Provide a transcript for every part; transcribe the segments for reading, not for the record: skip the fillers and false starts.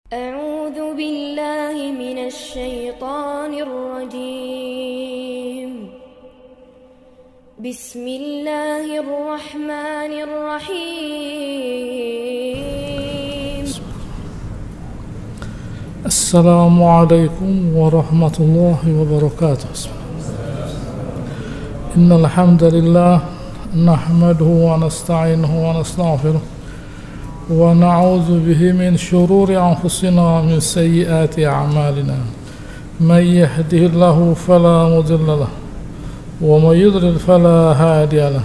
أعوذ بالله من الشيطان الرجيم بسم الله الرحمن الرحيم السلام عليكم ورحمة الله وبركاته. إن الحمد لله نحمده ونستعينه ونستغفره ونعوذ به من شرور أنفسنا ومن سيئات أعمالنا. من يهده الله فلا مضل له ومن يضلل فلا هادي له.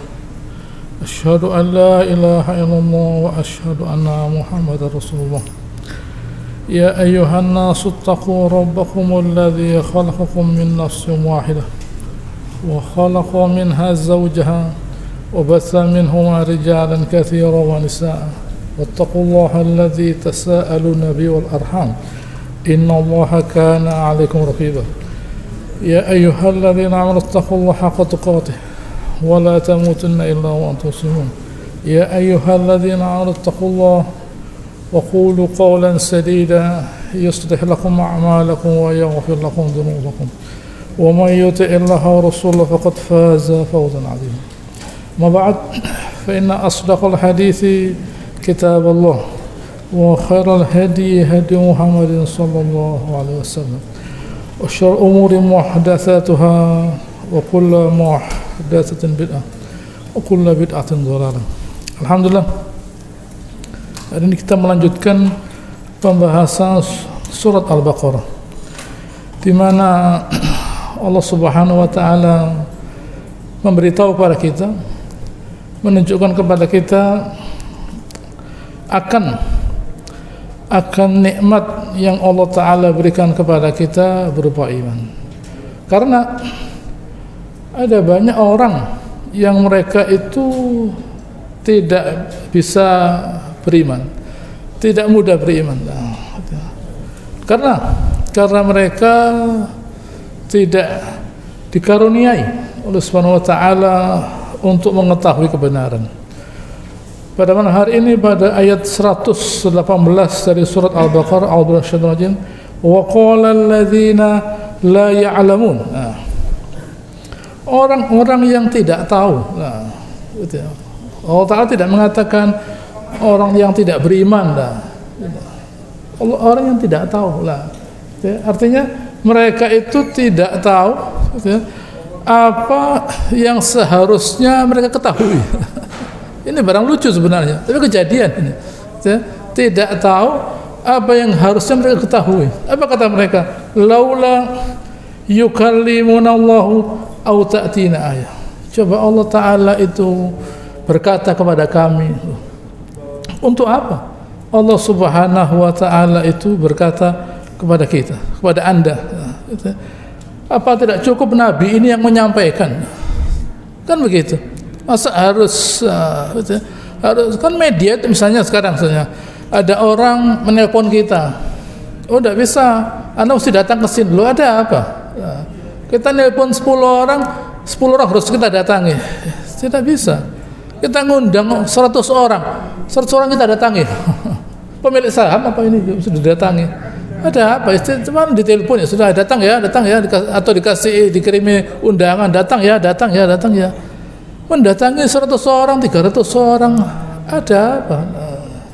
أشهد أن لا إله إلا الله وأشهد أن محمدا رسول الله. يا أيها الناس اتقوا ربكم الذي خلقكم من نفس واحدة وخلق منها زوجها وبث منهما رجالا كثيرا ونساء واتقوا الله الذي تساءلون به والأرحام إن الله كان عليكم رقيبا. يا أيها الذين آمنوا اتقوا الله حق تقاته ولا تموتن إلا وأنتم مسلمون. يا أيها الذين آمنوا اتقوا الله وقولوا قولا سديدا يصلح لكم أعمالكم ويغفر لكم ذنوبكم ومن يطع الله ورسوله فقد فاز فوزا عظيما. ما بعد فإن أصدق الحديث كتاب الله وخير الهدي هدي محمد صلى الله عليه وسلم وشر الأمور محدثاتها وكل محدثة بدعة وكل بدعة ضلالة. Alhamdulillah, hari ini kita melanjutkan pembahasan surat Al-Baqarah, di mana Allah Subhanahu wa taala memberitahu kepada kita, menunjukkan kepada kita akan nikmat yang Allah Ta'ala berikan kepada kita berupa iman. Karena ada banyak orang yang mereka itu tidak bisa beriman, tidak mudah beriman, karena mereka tidak dikaruniai oleh Subhanahu wa Ta'ala untuk mengetahui kebenaran. Pada mana hari ini pada ayat 118 dari surat Al-Baqarah, a'udzu billahi minasyaitonir rajim, wa qala alladziina la ya'lamun. Orang-orang yang tidak tahu. Allah Ta'ala tidak mengatakan orang yang tidak beriman. Orang yang tidak tahu. Artinya mereka itu tidak tahu apa yang seharusnya mereka ketahui. Ini barang lucu sebenarnya, tapi kejadian ini. Tidak tahu apa yang harusnya mereka ketahui. Apa kata mereka? Laula yukallimunallahu aw ta'tina ayah. Coba Allah Ta'ala itu berkata kepada kami. Untuk apa? Allah Subhanahu wa Ta'ala itu berkata kepada kita, kepada Anda. Apa tidak cukup Nabi ini yang menyampaikan? Kan begitu. Masa harus kan media itu, misalnya sekarang ada orang menelpon kita, oh tidak bisa, Anda mesti datang ke sini. Lo ada apa? Kita nelpon 10 orang harus kita datangi. Tidak bisa. Kita ngundang 100 orang kita datangi. Pemilik saham apa ini sudah datangi? Ada apa? Cuma ditelepon ya sudah, datang ya, atau dikirimi undangan, datang ya. Mendatangi 100 orang, 300 orang, ada apa?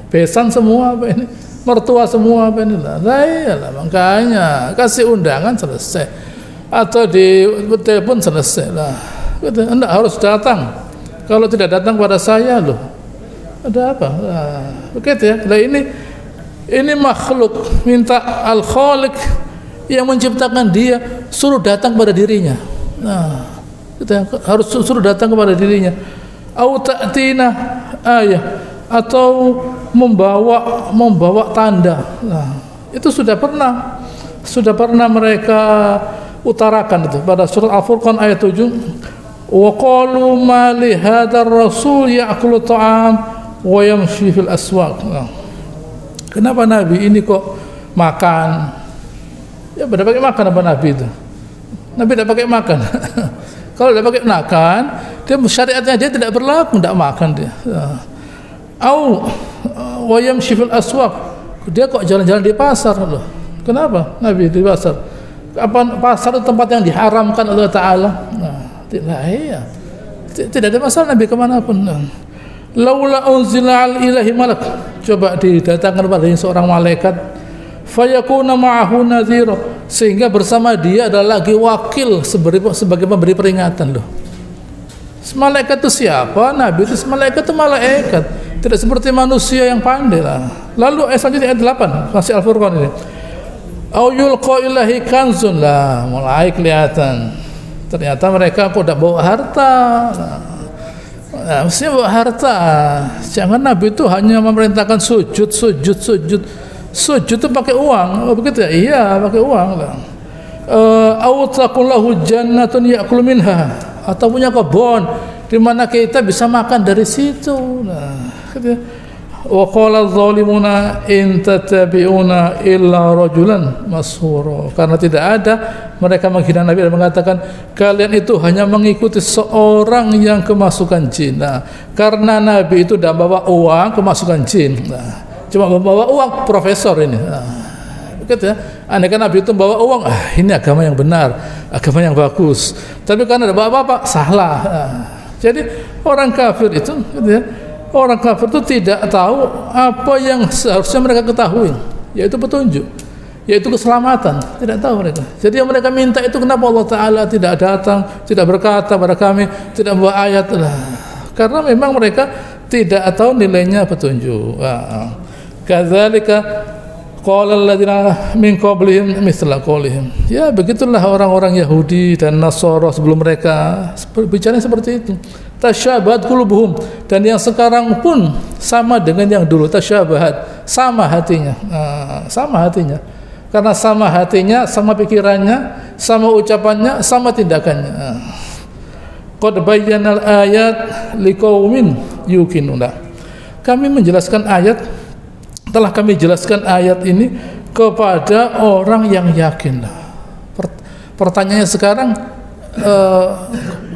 Besan semua apa ini? Mertua semua apa ini? Lah, makanya kasih undangan selesai, atau di telepon selesai lah. Anda harus datang. Kalau tidak datang pada saya loh, ada apa? Begitu ya. Lah ini makhluk minta Al-Khaliq yang menciptakan dia suruh datang pada dirinya. Nah, kita harus suruh datang kepada dirinya. Au ta'tina ayah, atau membawa tanda. Nah, itu sudah pernah mereka utarakan itu pada surat Al-Furqan ayat 7. Wa qalu ma li hadzal rasul ya'kulu ta'am wa yamshi fil aswaq. Nah, kenapa Nabi ini kok makan? Ya pada pakai makan apa Nabi itu? Nabi tidak pakai makan. Kalau tidak pakai makan, dia syariatnya dia tidak berlaku, tidak makan dia. Au wa yamshi fil aswaq, dia kok jalan-jalan di pasar loh. Kenapa Nabi di pasar? Apa pasar itu tempat yang diharamkan oleh Ta'ala? Nah, tidak ada masalah Nabi kemanapun. Laula unzila al ilahi malak, coba didatangkan padanya seorang malaikat, fayakuna ma'ahu nadhira, sehingga bersama dia ada lagi wakil sebagai pemberi peringatan loh. Malaikat itu siapa? Nabi itu malaikat itu malaikat, tidak seperti manusia yang pandai lah. Lalu selanjutnya ayat 8 masih Al-Furqan ini, au yulqa ilahi kanzun lah, mulai kelihatan ternyata mereka kok bawa harta. Nah, mestinya bawa harta. Jangan Nabi itu hanya memerintahkan sujud itu pakai uang. Oh, begitu ya? Iya, pakai uang lah. Au taqullahu jannatun ya'kulu minha, atau punya kebun di mana kita bisa makan dari situ. Nah, gitu ya. Wa qala adh-dhalimuna in tattabi'una illa rajulan mashura, karena tidak ada mereka menghina Nabi dan mengatakan kalian itu hanya mengikuti seorang yang kemasukan jin. Nah, karena Nabi itu tidak bawa uang kemasukan jin, nah, cuma membawa uang profesor ini. Nah, begitu ya. Andaikan Nabi itu bawa uang, ini agama yang benar, agama yang bagus. Tapi karena ada bawa apa-apa, salah. Nah, jadi orang kafir itu, gitu ya, orang kafir itu tidak tahu apa yang seharusnya mereka ketahui, yaitu petunjuk, yaitu keselamatan. Tidak tahu mereka. Jadi yang mereka minta itu, kenapa Allah Ta'ala tidak datang, tidak berkata pada kami, tidak membawa ayat lah. Karena memang mereka tidak tahu nilainya petunjuk. Kadzalika qala alladziina min qablihim mithla qaulihim. Ya, begitulah orang-orang Yahudi dan Nasara sebelum mereka bicara seperti itu. Tasyabahat qulubuhum, dan yang sekarang pun sama dengan yang dulu. Tasyabahat, sama hatinya. Sama hatinya. Karena sama hatinya, sama pikirannya, sama ucapannya, sama tindakannya. Qad bayyanal ayat liqaumin yuqinuna. Kami menjelaskan ayat, telah kami jelaskan ayat ini kepada orang yang yakin. Pertanyaannya sekarang,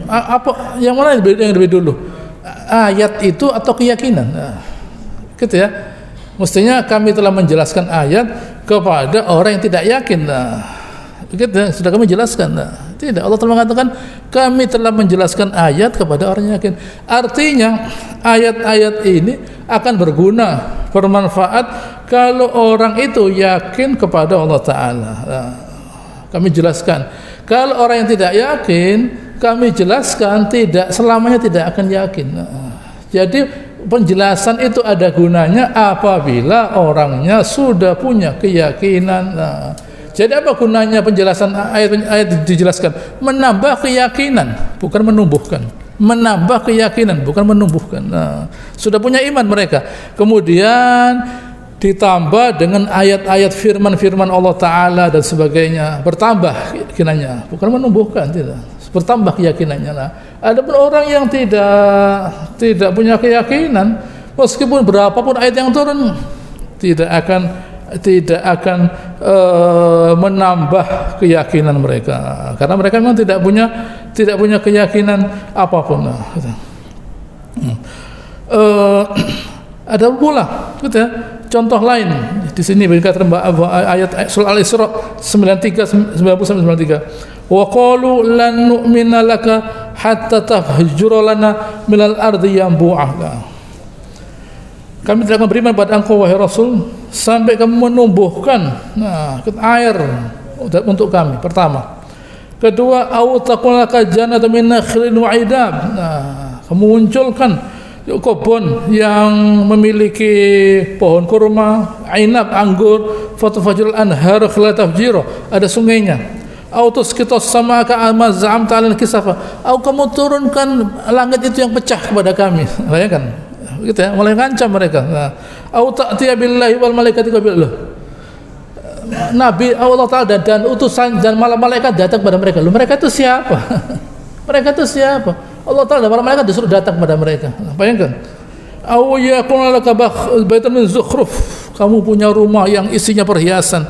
apa yang mana yang lebih dulu, ayat itu atau keyakinan? Nah, gitu ya. Mestinya kami telah menjelaskan ayat kepada orang yang tidak yakin. Nah, gitu ya, sudah kami jelaskan. Nah, tidak, Allah telah mengatakan kami telah menjelaskan ayat kepada orang yang yakin. Artinya ayat-ayat ini akan berguna, bermanfaat kalau orang itu yakin kepada Allah Ta'ala. Nah, kami jelaskan. Kalau orang yang tidak yakin, kami jelaskan tidak selamanya tidak akan yakin. Jadi penjelasan itu ada gunanya apabila orangnya sudah punya keyakinan. Jadi apa gunanya penjelasan ayat dijelaskan? Menambah keyakinan, bukan menumbuhkan. Menambah keyakinan, bukan menumbuhkan. Sudah punya iman mereka. Kemudian ditambah dengan ayat-ayat firman-firman Allah Ta'ala dan sebagainya, bertambah keyakinannya, bukan menumbuhkan, tidak, bertambah keyakinannya. Nah, ada pun orang yang tidak punya keyakinan, meskipun berapapun ayat yang turun, tidak akan menambah keyakinan mereka, karena mereka memang tidak punya keyakinan apapun. Ada pula, gitu ya, contoh lain di sini berkata ayat surah Al-Isra 93 90-93. Wa qalu lan nu'mina laka hatta tafjura lana minal ardi yanbu'a. Kami tidak akan beriman pada engkau wahai Rasul sampai kamu menumbuhkan air untuk kami. Pertama. Kedua, au taqulaka jannatu min nakhlin wa 'idab. Kamu munculkan kebun yang memiliki pohon kurma, ainab, anggur, fatufajrul anhar khilal tafjira, ada sungainya. Autus kitos sama ka amazam ta'ala kisafa. Au kamu turunkan langit itu yang pecah kepada kami. Bayangkan, gitu ya, mulai ngancam mereka. Au ta'tiya billahi wal malaikati qabillah. Nabi Allah Ta'ala dan utusan dan malaikat datang kepada mereka. Lu mereka itu siapa? Mereka itu siapa? Allah Ta'ala dan para malaikat disuruh datang kepada mereka. Bayangkan. Aw yakun laka baitan min zukhruf. Kamu punya rumah yang isinya perhiasan.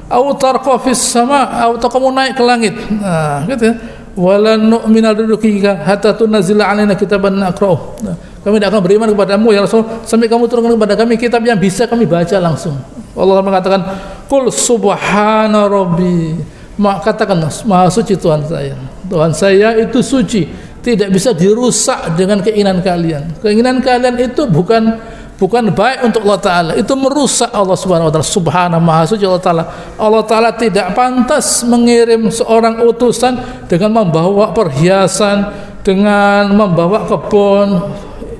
Aw tarqa fis sama, atau kamu naik ke langit. Nah, gitu ya. Wala nu'mina liruqika hatta tunzila alaina kitaban naqra'uh. Kami tidak akan beriman kepadamu ya Rasul sampai kamu turunkan kepada kami kitab yang bisa kami baca langsung. Allah mengatakan, "Qul subhana rabbi." Katakan, maha suci Tuhan saya. Tuhan saya itu suci, tidak bisa dirusak dengan keinginan kalian. Keinginan kalian itu bukan baik untuk Allah Ta'ala, itu merusak Allah Subhanahu wa Ta'ala. Subhana, maha suci Allah Ta'ala. Allah Ta'ala tidak pantas mengirim seorang utusan dengan membawa perhiasan, dengan membawa kebun.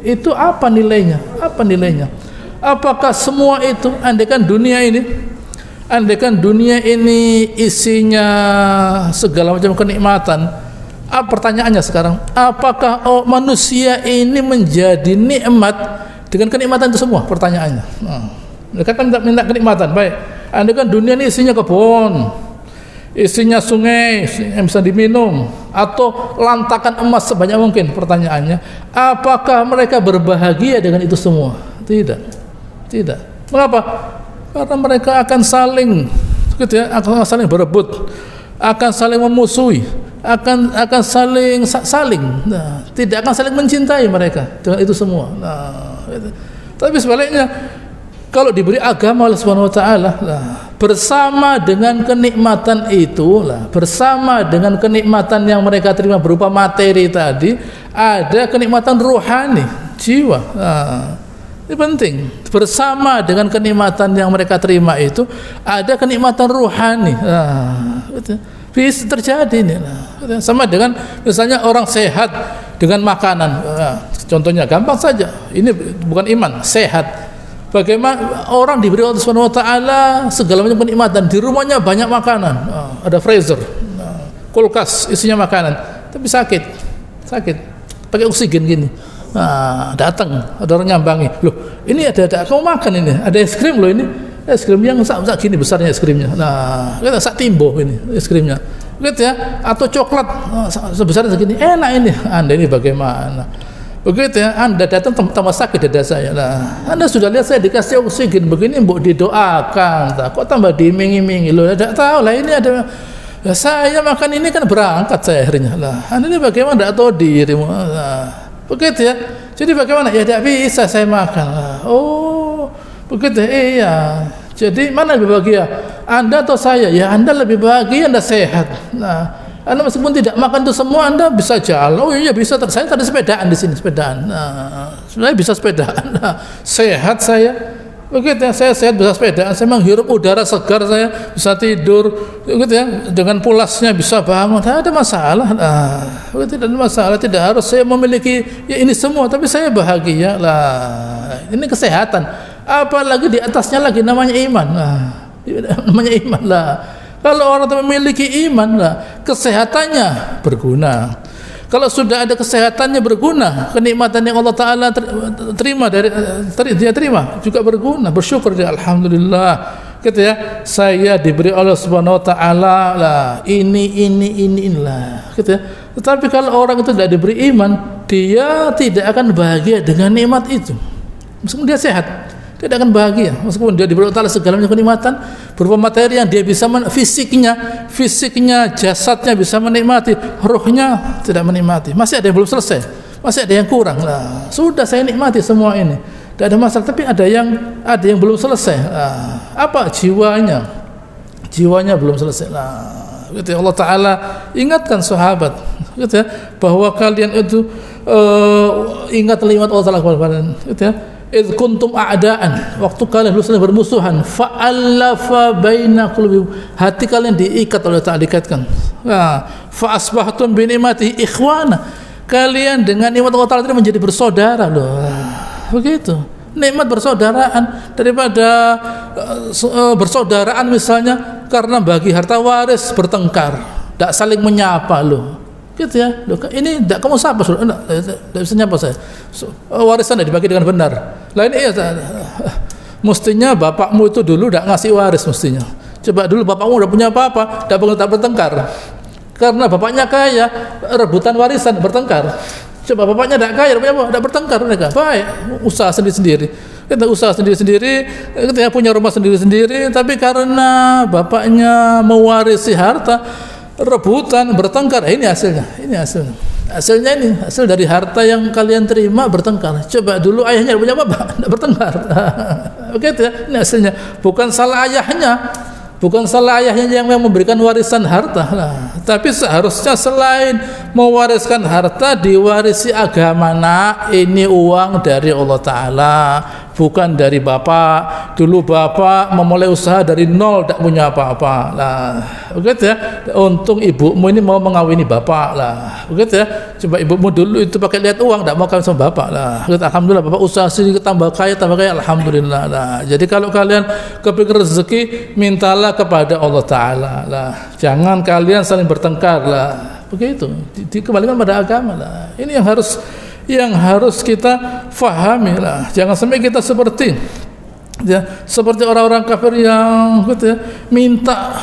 Itu apa nilainya? Apa nilainya? Apakah semua itu, andaikan dunia ini isinya segala macam kenikmatan, pertanyaannya sekarang, apakah manusia ini menjadi nikmat dengan kenikmatan itu semua? Pertanyaannya. Mereka kan minta kenikmatan, baik. Andaikan dunia ini isinya kebun, isinya sungai yang bisa diminum, atau lantakan emas sebanyak mungkin, pertanyaannya, apakah mereka berbahagia dengan itu semua? Tidak. Mengapa? Karena mereka akan saling, gitu ya, akan saling berebut, akan saling memusuhi, akan saling, tidak akan saling mencintai mereka dengan itu semua. Tapi sebaliknya, kalau diberi agama oleh Subhanahu wa Ta'ala, bersama dengan kenikmatan itu, bersama dengan kenikmatan yang mereka terima berupa materi tadi, ada kenikmatan rohani, jiwa. Ini penting. Bersama dengan kenikmatan yang mereka terima itu, ada kenikmatan rohani. Bisa terjadi ini. Sama dengan misalnya orang sehat dengan makanan. Contohnya gampang saja. Ini bukan iman, sehat. Bagaimana orang diberi Allah Subhanahu wa Ta'ala segala macam kenikmatan, di rumahnya banyak makanan, ada freezer, kulkas isinya makanan, tapi sakit, pakai oksigen gini. Datang ada orang nyambangi, loh ini ada kamu makan ini, ada es krim loh, ini es krim yang sak gini besarnya es krimnya, kita sak timbo ini es krimnya, lihat ya, atau coklat sebesar segini, enak ini. Anda ini bagaimana? Begitu ya, Anda datang tambah sakit dada saya. Anda sudah lihat saya dikasih oksigen begini, mbok didoakan, kok tambah diiming-imingi, loh tidak tahu lah ini ada. Saya makan ini kan berangkat saya akhirnya. Anda ini bagaimana? Tidak tahu dirimu. Begitu ya. Jadi bagaimana? Ya tidak bisa saya makan. Oh, begitu. Iya. Jadi mana lebih bahagia? Anda atau saya? Ya Anda lebih bahagia, Anda sehat. Anda meskipun tidak makan itu semua, Anda bisa jalan. Oh iya bisa. Saya tadi sepedaan di sini, sepedaan. Sebenarnya bisa sepedaan. Sehat saya. Begitu ya, saya sehat bisa sepedaan, saya menghirup udara segar, saya bisa tidur, begitu ya, dengan pulasnya bisa bangun, tidak ada masalah. Tidak ada masalah, tidak harus saya memiliki ya ini semua, tapi saya bahagia lah. Ini kesehatan, apalagi di atasnya lagi namanya iman. Namanya iman lah. Kalau orang memiliki iman lah, kesehatannya berguna. Kalau sudah ada kesehatannya berguna, kenikmatan yang Allah Ta'ala terima dia terima juga berguna, bersyukur dia, alhamdulillah, gitu ya, saya diberi Allah Subhanahu wa Ta'ala lah, inilah, gitu ya. Tetapi kalau orang itu tidak diberi iman, dia tidak akan bahagia dengan nikmat itu, meskipun dia sehat. Tidak akan bahagia meskipun dia diberi Allah segala macam kenikmatan berupa materi yang dia bisa fisiknya, jasadnya bisa menikmati, rohnya tidak menikmati. Masih ada yang belum selesai, masih ada yang kurang. Sudah saya nikmati semua ini, tidak ada masalah, tapi ada yang belum selesai. Apa? Jiwanya belum selesai. Gitu ya, Allah Ta'ala ingatkan sahabat, gitu ya, bahwa kalian itu ingat nikmat Allah Ta'ala kepada kalian, gitu ya. Idh kuntum a'daan, waktu kalian dulu saling bermusuhan, fa'alafa baina qulubikum, hati kalian diikat oleh Ta'ala, dikaitkan. Fa asbahtum bi ni'matihi ikhwana, kalian dengan nikmat Allah Ta'ala menjadi bersaudara loh. Begitu. Nikmat bersaudaraan daripada bersaudaraan misalnya karena bagi harta waris bertengkar, tidak saling menyapa loh. Gitu ya, loh, ini tidak kamu sapa, tidak bisa nyapa saya. Warisan tidak dibagi dengan benar. Lah ini ya, mestinya bapakmu itu dulu tidak ngasih waris mestinya. Coba dulu bapakmu udah punya apa-apa, tidak bertengkar. Karena bapaknya kaya, rebutan warisan bertengkar. Coba bapaknya tidak kaya, tidak bertengkar mereka. Baik, usaha sendiri-sendiri. Kita usaha sendiri-sendiri, kita punya rumah sendiri-sendiri. Tapi karena bapaknya mewarisi harta, rebutan, bertengkar. Ini hasilnya. Hasilnya ini hasil dari harta yang kalian terima, bertengkar. Coba dulu ayahnya punya bapak, tidak bertengkar. Begitu ya. Ini hasilnya. Bukan salah ayahnya. Bukan salah ayahnya yang memberikan warisan harta lah. Tapi seharusnya selain mewariskan harta, diwarisi agama. Nah, ini uang dari Allah Ta'ala, bukan dari bapak. Dulu bapak memulai usaha dari nol, tak punya apa-apa lah. Begitu ya. Untung ibumu ini mau mengawini bapak lah. Begitu ya. Coba ibumu dulu itu pakai lihat uang, tak mau kawin sama bapak lah. Alhamdulillah bapak usaha sedikit tambah kaya, alhamdulillah lah. Jadi kalau kalian kepikir rezeki, mintalah kepada Allah Ta'ala lah. Jangan kalian saling bertengkar lah. Begitu. Dikembalikan pada agama lah. Ini yang harus kita fahami lah. Jangan sampai kita seperti orang-orang kafir yang gitu ya, minta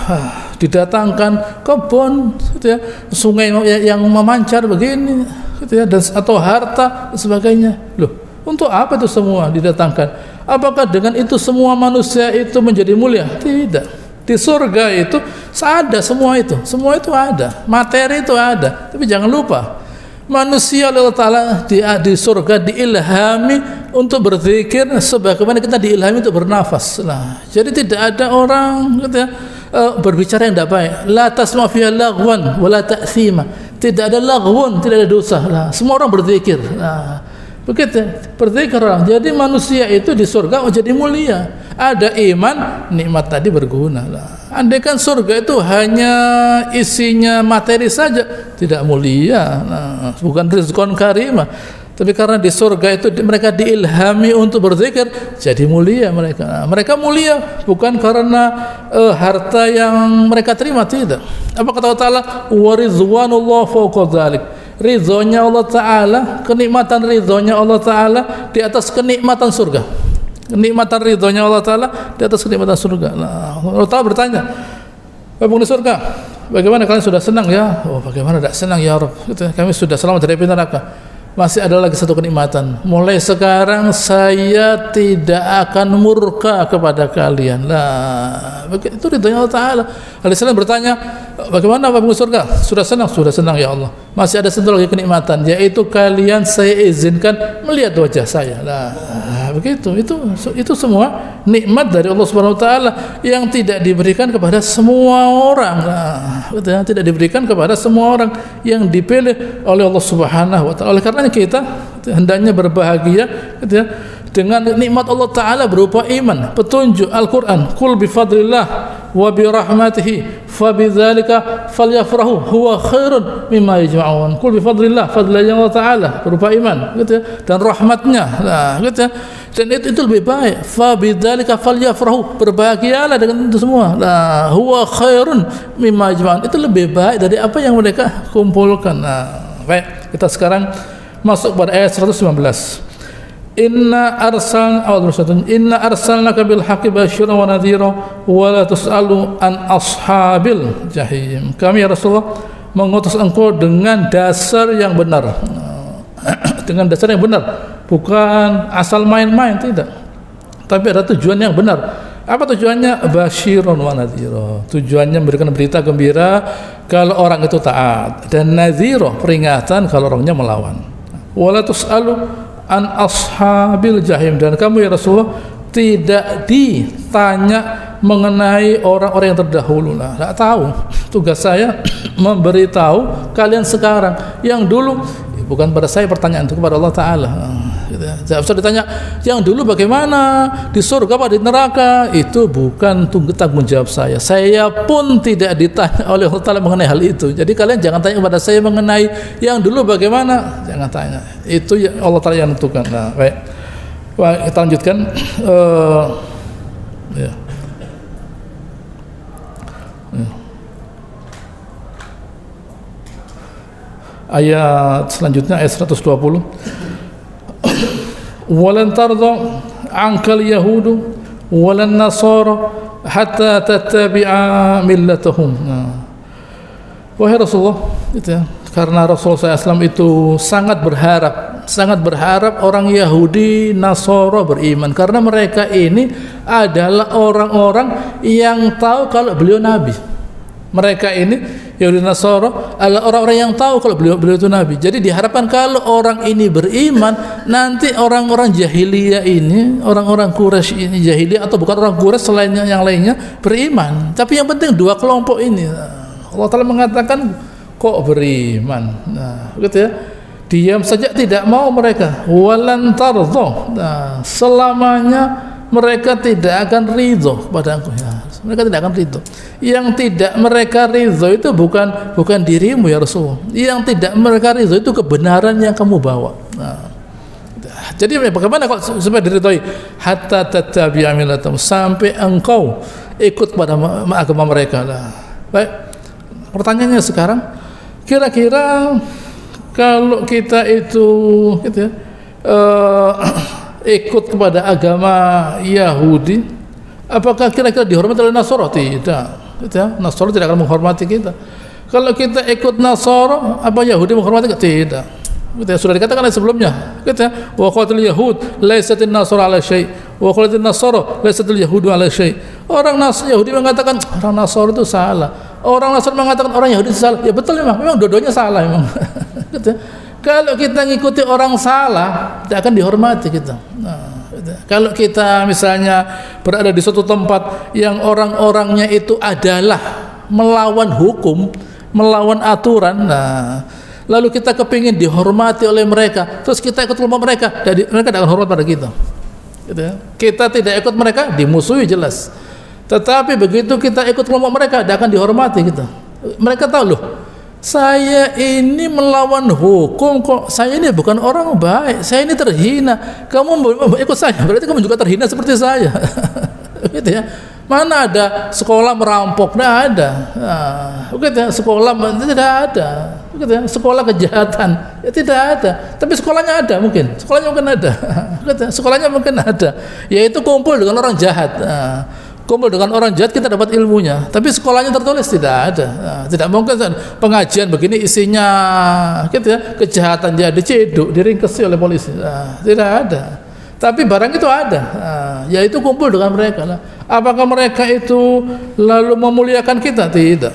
didatangkan kebun gitu ya, sungai yang memancar begini gitu ya, dan atau harta dan sebagainya. Loh, untuk apa itu semua didatangkan? Apakah dengan itu semua manusia itu menjadi mulia? Tidak. Di surga itu ada semua itu ada, materi itu ada. Tapi jangan lupa, manusia oleh Allah Ta'ala di surga diilhami untuk berzikir sebagaimana kita diilhami untuk bernafas. Nah, jadi tidak ada orang gitu ya, berbicara yang tidak baik. La tasma' fiha laghwan wa la ta'thima. Tidak ada laghwan, tidak ada dosa. Nah, semua orang berzikir. Nah, begitu berzikir orang. Jadi manusia itu di surga menjadi mulia. Ada iman, nikmat tadi berguna lah. Andai kan surga itu hanya isinya materi saja, tidak mulia. Nah, bukan rizqon karimah. Tapi karena di surga itu mereka diilhami untuk berzikir, jadi mulia mereka. Nah, mereka mulia bukan karena harta yang mereka terima, tidak. Apa kata Allah Ta'ala? Wa rizwanullah fawqa dzalik. Ridhonya Allah Ta'ala, kenikmatan ridhonya Allah Ta'ala di atas kenikmatan surga. Kenikmatan ridhonya Allah Ta'ala di atas kenikmatan surga. Nah, Allah Ta'ala bertanya, penghuni surga, bagaimana kalian sudah senang ya? Oh, bagaimana tidak senang ya Rabb? Kami sudah selamat dari api neraka. Masih ada lagi satu kenikmatan. Mulai sekarang saya tidak akan murka kepada kalian. Lah, itu ridhonya Allah Ta'ala. Alaihissalam bertanya, bagaimana penghuni surga? Sudah senang ya Allah. Masih ada satu lagi kenikmatan, yaitu kalian saya izinkan melihat wajah saya. Lah, begitu. Itu semua nikmat dari Allah Subhanahu Wa Ta'ala yang tidak diberikan kepada semua orang. Nah, tidak diberikan kepada semua orang, yang dipilih oleh Allah Subhanahu Wa Ta'ala. Oleh karena kita hendaknya berbahagia gitu ya, dengan nikmat Allah Ta'ala berupa iman, petunjuk Al-Quran. Qul bifadlillah wa birahmatihi fabidzalika falyafrahu huwa khairun mimma yajma'un. Qul bifadlillah, fadlillah Allah Ta'ala berupa iman gitu ya, dan rahmatnya. Nah, gitu ya. Dan itu lebih baik. Fabidzalika falyafrahu, berbahagialah dengan itu semua. Nah, huwa khairun mimma yajma'un, itu lebih baik dari apa yang mereka kumpulkan. Nah, baik, kita sekarang masuk pada ayat 119. Inna arsalnaka bil haqqi basyiran wa nadhira wa la tus'alu an ashabil jahim. Kami ya Rasulullah mengutus engkau dengan dasar yang benar. Dengan dasar yang benar, bukan asal main-main, tidak. Tapi ada tujuan yang benar. Apa tujuannya? Basyiran wa nadhira. Tujuannya memberikan berita gembira kalau orang itu taat, dan nadhira, peringatan kalau orangnya melawan. Wala tus'alu an ashabil jahim, dan kamu ya Rasulullah tidak ditanya mengenai orang-orang yang terdahulu. Lah, tidak tahu. Tugas saya memberitahu kalian sekarang. Yang dulu bukan pada saya pertanyaan, itu kepada Allah Ta'ala. Tidak usah ditanya yang dulu bagaimana, di surga apa di neraka. Itu bukan tanggung jawab saya. Saya pun tidak ditanya oleh Allah Ta'ala mengenai hal itu. Jadi kalian jangan tanya kepada saya mengenai yang dulu bagaimana, jangan tanya. Itu Allah Ta'ala yang menentukan. Nah, baik, kita lanjutkan. Ya. Ayat selanjutnya, ayat 120. Walan tardha ankal yahudu walan nasara hatta tattabi'a millatahum. Wahai Rasulullah, itu ya, karena Rasulullah SAW itu sangat berharap orang Yahudi Nasara beriman, karena mereka ini adalah orang-orang yang tahu kalau beliau nabi. Mereka ini Yahudi Nasara adalah orang-orang yang tahu kalau beliau itu nabi. Jadi diharapkan kalau orang ini beriman, nanti orang-orang jahiliyah ini, orang-orang Quraisy ini jahiliyah atau bukan orang Quraisy selainnya yang lainnya beriman. Tapi yang penting dua kelompok ini. Allah Ta'ala mengatakan kok beriman. Nah, gitu ya. Diam saja tidak mau mereka. Walan tardha. Nah, selamanya mereka tidak akan ridho kepada aku. Ya, mereka tidak akan ridho. Yang tidak mereka ridho itu bukan dirimu ya Rasulullah. Yang tidak mereka ridho itu kebenaran yang kamu bawa. Nah, jadi bagaimana kok supaya diridhoi? Hatta tattabi'a millatahum, sampai engkau ikut pada agama mereka. Nah, baik. Pertanyaannya sekarang, kira-kira kalau kita itu gitu ya, ikut kepada agama Yahudi, apakah kira-kira dihormati oleh Nasara? Tidak, gitu ya. Nasara tidak akan menghormati kita. Kalau kita ikut Nasara, apa Yahudi menghormati kita? Tidak. Gitu ya. Sudah dikatakan sebelumnya, gitu ya. Wa qatil yahud laisatin nasara ala syai' wa qatil nasara laisatil yahudu ala syai'. Orang Yahudi mengatakan orang Nasara itu salah. Orang Nasara mengatakan orang Yahudi itu salah. Ya betul memang dua-duanya salah memang. Gitu ya. Kalau kita ngikuti orang salah, tidak akan dihormati kita. Nah, kalau kita misalnya berada di suatu tempat yang orang-orangnya itu adalah melawan hukum, melawan aturan, nah, lalu kita kepingin dihormati oleh mereka, terus kita ikut kelompok mereka, jadi mereka tidak akan hormat pada kita. Gitu ya. Kita tidak ikut mereka, dimusuhi jelas. Tetapi begitu kita ikut kelompok mereka, tidak akan dihormati kita. Mereka tahu loh, saya ini melawan hukum kok, saya ini bukan orang baik, saya ini terhina, kamu ikut saya, berarti kamu juga terhina seperti saya. Gitu ya. Mana ada sekolah merampok? Tidak ada. Nah, gitu ya. Sekolah tidak ada. Gitu ya. Sekolah kejahatan ya, tidak ada. Tapi sekolahnya ada mungkin. Sekolahnya mungkin ada. Gitu ya. Sekolahnya mungkin ada. Yaitu kumpul dengan orang jahat. Nah, kumpul dengan orang jahat kita dapat ilmunya, tapi sekolahnya tertulis tidak ada. Nah, tidak mungkin pengajian begini isinya gitu ya, kejahatan, dia diciduk, diringkesi oleh polisi. Nah, tidak ada. Tapi barang itu ada. Nah, yaitu kumpul dengan mereka. Nah, apakah mereka itu lalu memuliakan kita? Tidak.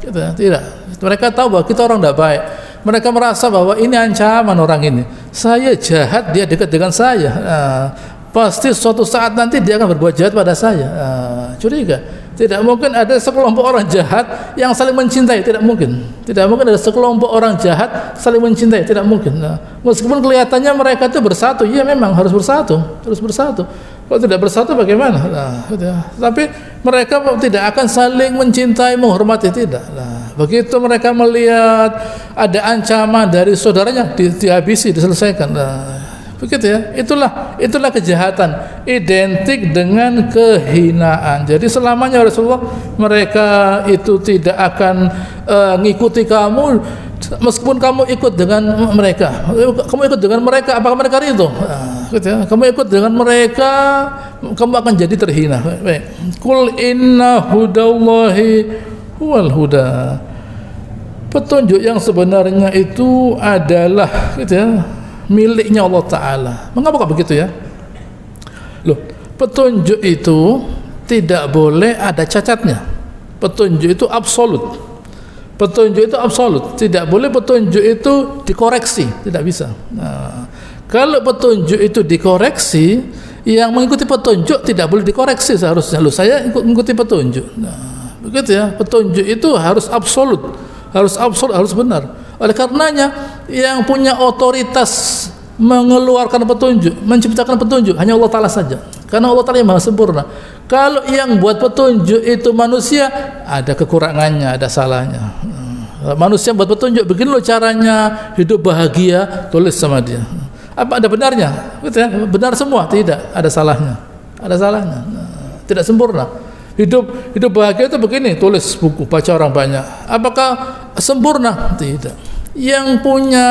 Gitu ya, tidak. Mereka tahu bahwa kita orang tidak baik. Mereka merasa bahwa ini ancaman orang ini. Saya jahat, dia dekat dengan saya. Nah, pasti suatu saat nanti dia akan berbuat jahat pada saya. Curiga. Tidak mungkin ada sekelompok orang jahat yang saling mencintai, tidak mungkin. Tidak mungkin ada sekelompok orang jahat saling mencintai, tidak mungkin. Meskipun kelihatannya mereka itu bersatu, ya memang harus bersatu, terus bersatu. Kalau tidak bersatu bagaimana? Tapi mereka tidak akan saling mencintai, menghormati, tidak. Begitu mereka melihat ada ancaman dari saudaranya, dihabisi, diselesaikan. Begitu ya, itulah kejahatan, identik dengan kehinaan. Jadi selamanya Rasulullah, mereka itu tidak akan ngikuti kamu meskipun kamu ikut dengan mereka. Kamu ikut dengan mereka, apakah mereka ridho? Gitu ya. Kamu ikut dengan mereka, kamu akan jadi terhina. Baik. Qul inna hudallahi huwal huda. Petunjuk yang sebenarnya itu adalah gitu ya, miliknya Allah Ta'ala. Mengapa begitu ya? Loh, petunjuk itu tidak boleh ada cacatnya. Petunjuk itu absolut. Petunjuk itu absolut. Tidak boleh petunjuk itu dikoreksi. Tidak bisa. Nah, kalau petunjuk itu dikoreksi, yang mengikuti petunjuk tidak boleh dikoreksi seharusnya. Loh, saya mengikuti petunjuk. Nah, begitu ya. Petunjuk itu harus absolut. Harus absolut, harus benar. Oleh karenanya yang punya otoritas mengeluarkan petunjuk, menciptakan petunjuk hanya Allah Ta'ala saja, karena Allah Ta'ala yang maha sempurna. Kalau yang buat petunjuk itu manusia, ada kekurangannya, ada salahnya. Manusia buat petunjuk, begini loh caranya hidup bahagia, tulis sama dia. Apa ada benarnya? Gitu ya, benar semua? Tidak, ada salahnya. Ada salahnya. Tidak sempurna. Hidup bahagia itu begini, tulis buku, baca orang banyak. Apakah sempurna? Tidak. Yang punya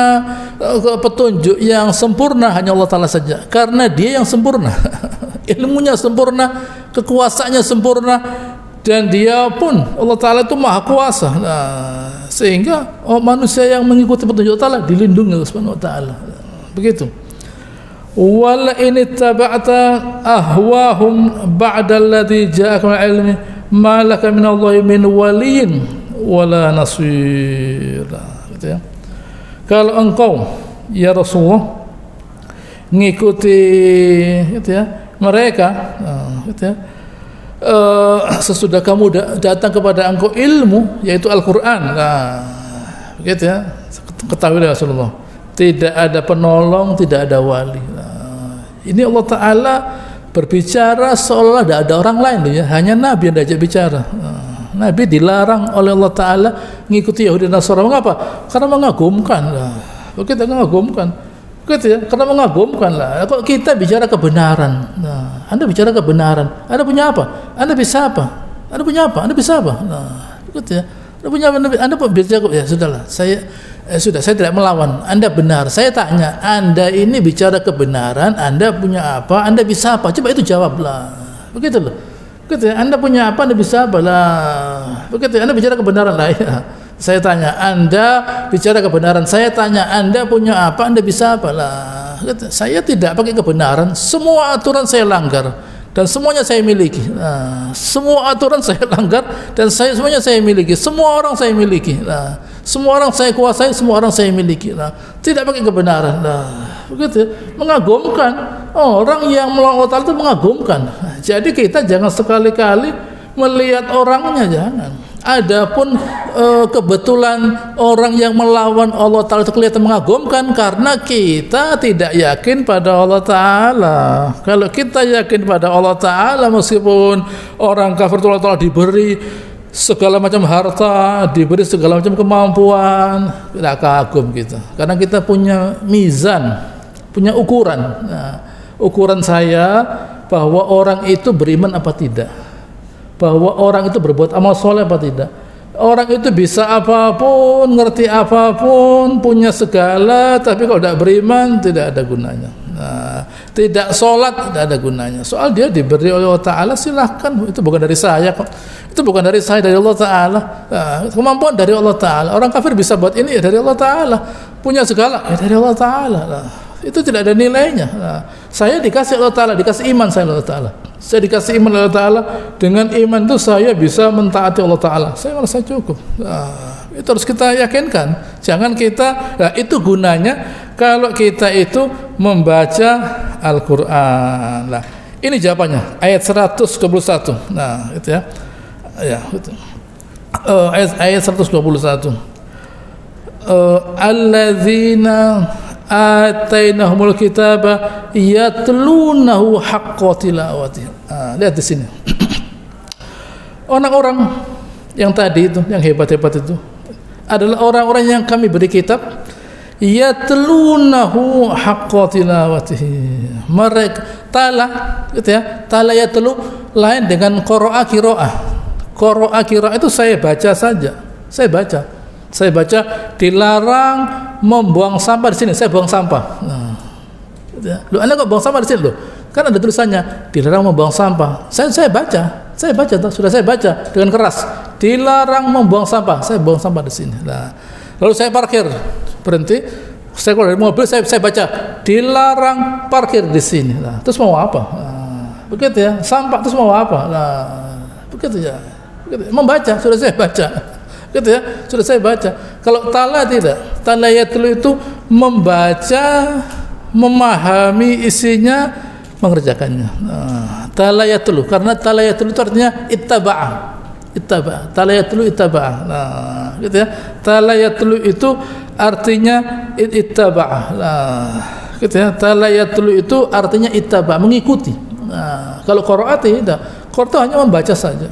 petunjuk yang sempurna hanya Allah Ta'ala saja, karena dia yang sempurna. Ilmunya sempurna, kekuasaannya sempurna, dan dia pun Allah Ta'ala itu maha kuasa. Nah, sehingga manusia yang mengikuti petunjuk Allah Ta'ala dilindungi oleh Subhanahu wa Ta'ala. Begitu. Wala in ittaba'ta ahwahum ba'da alladhi ja'aka min ilmi ma laka min Allahi min waliyyin wala nasir. Gitu ya. Kalau engkau ya Rasulullah ngikuti gitu ya mereka gitu ya, sesudah kamu datang kepada engkau ilmu yaitu Al-Qur'an. Begitu ya. Ketahuilah Rasulullah, tidak ada penolong, tidak ada wali. Ini Allah Ta'ala berbicara seolah tidak ada orang lain ya, hanya Nabi yang diajak bicara. Nabi dilarang oleh Allah Ta'ala mengikuti Yahudi dan Nasrani. Mengapa? Karena mengagumkan. Begitu, mengagumkan. Begitu ya, karena mengagumkan lah. Kok kita bicara kebenaran? Anda bicara kebenaran. Anda punya apa? Anda bisa apa? Anda punya apa? Anda bisa apa? Begitu ya. Anda punya apa? Anda bicara, ya sudahlah. Saya tidak melawan. Anda benar. Saya tanya, Anda ini bicara kebenaran, Anda punya apa? Anda bisa apa? Coba itu jawablah. Begitu loh. Begitu ya. Anda punya apa? Anda bisa apa lah. Begitu ya. Anda bicara kebenaran lah ya. Saya tanya, Anda bicara kebenaran. Saya tanya, Anda punya apa? Anda bisa apa lah. Begitu. Saya tidak pakai kebenaran. Semua aturan saya langgar dan semuanya saya miliki. Semua aturan saya langgar dan semuanya saya miliki. Semua orang saya miliki. Semua orang saya kuasai, semua orang saya miliki. Tidak pakai kebenaran. Begitu, mengagumkan. Orang yang melawan Allah Ta'ala itu mengagumkan. Jadi kita jangan sekali-kali melihat orangnya, jangan. Adapun kebetulan orang yang melawan Allah Ta'ala itu kelihatan mengagumkan karena kita tidak yakin pada Allah Ta'ala. Kalau kita yakin pada Allah Ta'ala, meskipun orang kafir itu Allah Ta'ala diberi segala macam harta, diberi segala macam kemampuan, tidak kagum kita. Karena kita punya mizan, punya ukuran. Ukuran saya bahwa orang itu beriman apa tidak, bahwa orang itu berbuat amal soleh apa tidak. Orang itu bisa apapun, ngerti apapun, punya segala, tapi kalau tidak beriman tidak ada gunanya. Tidak sholat tidak ada gunanya. Soal dia diberi oleh Allah Ta'ala, silahkan. Itu bukan dari saya kok. Itu bukan dari saya, dari Allah Ta'ala. Kemampuan dari Allah Ta'ala. Orang kafir bisa buat ini ya dari Allah Ta'ala. Punya segala ya dari Allah Ta'ala. Itu tidak ada nilainya. Saya dikasih Allah Ta'ala, dikasih iman saya Allah Ta'ala. Saya dikasih iman Allah Ta'ala. Dengan iman itu saya bisa mentaati Allah Ta'ala. Saya merasa cukup. Itu harus kita yakinkan. Jangan kita, itu gunanya kalau kita itu membaca Al-Quran. Nah, ini jawabannya. Ayat 121. Nah, itu ya. Ya, itu. Ayat 121. Alladzina atainahumul kitaba yatlunahu haqqa tilawatihi. Lihat di sini. Orang-orang yang tadi itu, yang hebat-hebat itu adalah orang-orang yang kami beri kitab yatlunahu haqqa tilawatihi. Mereka tala gitu ya. Tala yatlu lain dengan qira'a qiraah. Qira'a qiraah itu saya baca saja. Saya baca dilarang membuang sampah di sini, saya buang sampah. Loh, Anda kok buang sampah di sini loh? Kan ada tulisannya dilarang membuang sampah. Saya baca sudah saya baca dengan keras. Dilarang membuang sampah, saya buang sampah di sini. Nah, lalu saya parkir, berhenti, saya keluar dari mobil, saya baca dilarang parkir di sini. Nah, terus mau apa? Begitu ya, sampah terus mau apa? Nah, begitu ya. Begitu. Membaca, sudah saya baca. Gitu ya, sudah saya baca. Kalau tala tidak, tala yatlu itu membaca, memahami isinya, mengerjakannya. Tala yatlu, karena tala yatlu itu artinya ittaba'a. Tala yatlu ittaba'a. Gitu ya. Tala yatlu itu artinya ittaba'a. Gitu ya. Tala yatlu itu artinya ittaba'a, mengikuti. Kalau qiraat tidak. Qiraat hanya membaca saja.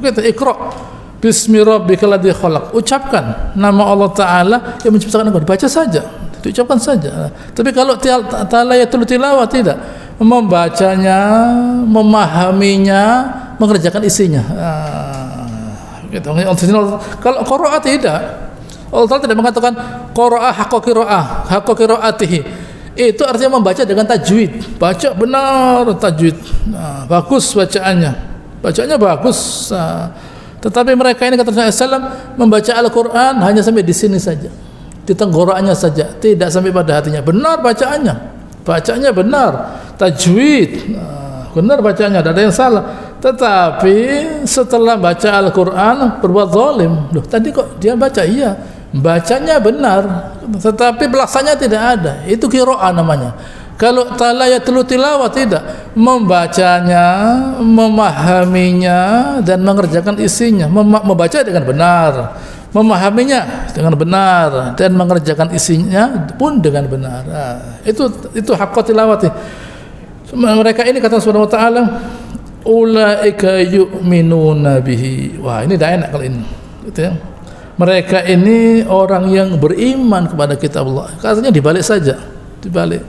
Begitu, iqra. Bismi rabbikal ladzi khalaq. Ucapkan nama Allah Ta'ala yang menciptakan engkau. Baca saja, diucapkan saja. Tapi kalau talayatul tilawah tidak, membacanya, memahaminya, mengerjakan isinya. Gitu. Kalau qiraat tidak, Allah Ta'ala tidak mengatakan qira'a haqqa qira'ah, haqqa qira'atihi. Itu artinya membaca dengan tajwid. Baca benar tajwid. Bagus bacaannya. Bacaannya bagus. Tetapi mereka ini kata Rasulullah SAW membaca Al-Quran hanya sampai di sini saja, di tenggorokannya saja, tidak sampai pada hatinya. Benar bacaannya benar, tajwid, benar bacaannya, tidak ada yang salah. tetapi setelah baca Al-Quran berbuat zalim. Loh, tadi kok dia baca? Iya, bacanya benar, tetapi pelaksanya tidak ada. Itu qiraah namanya. Kalau talayatlu tilawah tidak, membacanya, memahaminya dan mengerjakan isinya. Membaca dengan benar, memahaminya dengan benar dan mengerjakan isinya pun dengan benar. Nah, itu haqqa tilawati. Mereka ini kata Subhanahu wa taala, ulaika yu'minuna bihi. Wah, ini dah enak kali ini. Gitu ya. Mereka ini orang yang beriman kepada kitab Allah. Katanya dibalik saja, dibalik.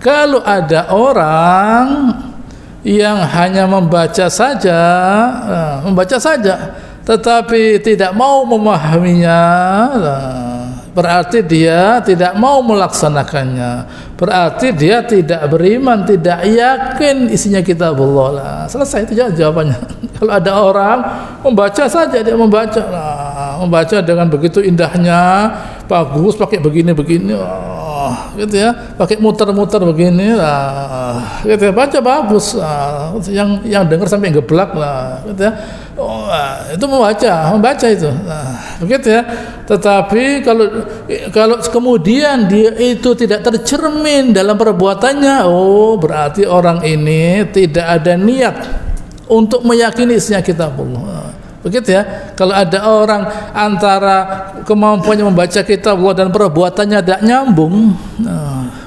Kalau ada orang yang hanya membaca saja, tetapi tidak mau memahaminya, berarti dia tidak mau melaksanakannya. Berarti dia tidak beriman, tidak yakin isinya kitab Allah. Selesai, itu jawabannya. Kalau ada orang membaca saja, dia membaca dengan begitu indahnya, bagus, pakai begini-begini, gitu ya, pakai muter-muter begini lah, gitu ya, baca bagus, yang dengar sampai geblak lah, gitu ya. Itu membaca itu, begitu ya. Tetapi kalau kemudian dia itu tidak tercermin dalam perbuatannya, berarti orang ini tidak ada niat untuk meyakini isinya kitab Allah. Begitu ya. Kalau ada orang antara kemampuannya membaca kitab Allah dan perbuatannya tidak nyambung,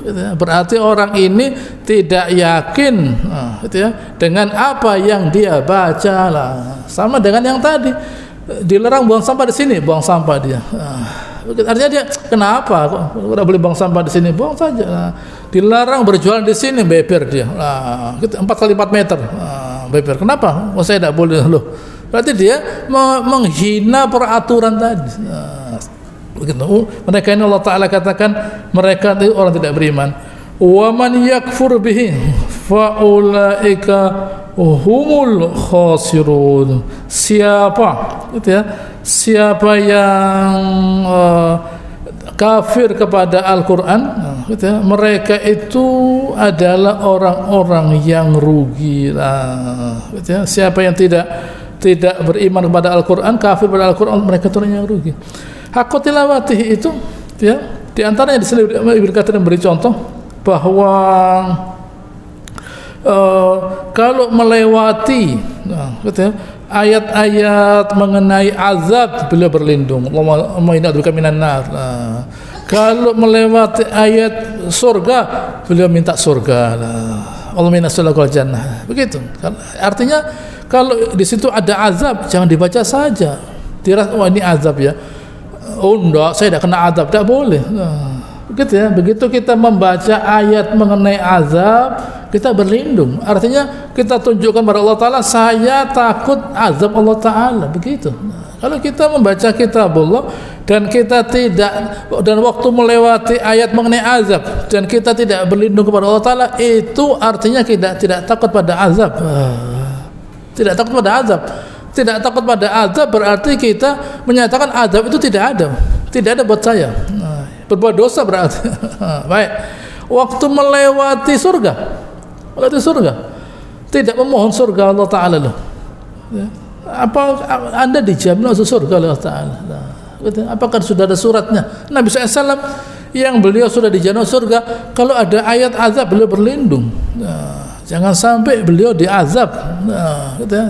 gitu ya, berarti orang ini tidak yakin, gitu ya, dengan apa yang dia baca lah. Sama dengan yang tadi, dilarang buang sampah di sini, buang sampah dia. Artinya dia, kenapa kok udah boleh buang sampah di sini, buang saja. Dilarang berjualan di sini, beber dia. 4 kali 4 meter, beber. Kenapa? Saya tidak boleh loh. Berarti dia menghina peraturan tadi. Begitu. Mereka ini Allah Ta'ala katakan mereka itu orang tidak beriman. Wa man yakfur bihi fa ulaika humul khasirun. Siapa gitu ya? Siapa yang kafir kepada Al-Quran, gitu ya, mereka itu adalah orang-orang yang rugi lah, gitu ya. Siapa yang tidak beriman kepada Al-Quran, kafir kepada Al-Quran, mereka itu orang yang rugi. Haqqa tilawatih itu, ya, di antaranya di sini Ibnu Katsir memberi contoh bahwa kalau melewati, gitu ya, ayat-ayat mengenai azab, beliau berlindung. Allahumma inna a'udzubika minan nar. Kalau melewati ayat surga, beliau minta surga. Allahumma inna as'aluka al-jannah. Begitu. Artinya kalau di situ ada azab, jangan dibaca saja. Dirasa, ini azab ya. Enggak, saya tidak kena azab, tidak boleh. Begitu ya. Begitu kita membaca ayat mengenai azab, kita berlindung. Artinya kita tunjukkan kepada Allah Ta'ala, saya takut azab Allah Ta'ala. Begitu. Kalau kita membaca kitab Allah dan kita tidak, dan waktu melewati ayat mengenai azab dan kita tidak berlindung kepada Allah Ta'ala, itu artinya kita tidak takut pada azab. Tidak takut pada azab. Tidak takut pada azab berarti kita menyatakan azab itu tidak ada. Tidak ada buat saya. Berbuat dosa berarti. Baik. Waktu melewati surga, tidak memohon surga Allah Ta'ala loh. Apa Anda dijamin masuk surga Allah Ta'ala? Apakah sudah ada suratnya? Nabi SAW yang beliau sudah dijamin surga, kalau ada ayat azab beliau berlindung. Jangan sampai beliau diazab,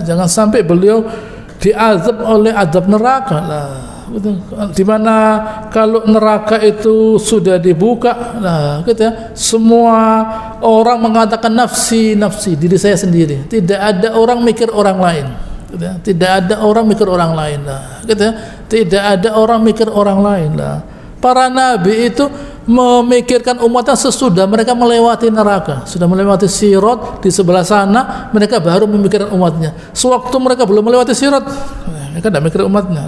jangan sampai beliau diazab oleh azab neraka. Di mana kalau neraka itu sudah dibuka, semua orang mengatakan nafsi, diri saya sendiri. Tidak ada orang mikir orang lain. Tidak ada orang mikir orang lain. Tidak ada orang mikir orang lain. Para nabi itu memikirkan umatnya sesudah mereka melewati neraka, sudah melewati sirat di sebelah sana, mereka baru memikirkan umatnya. Sewaktu mereka belum melewati sirat, mereka tidak mikir umatnya.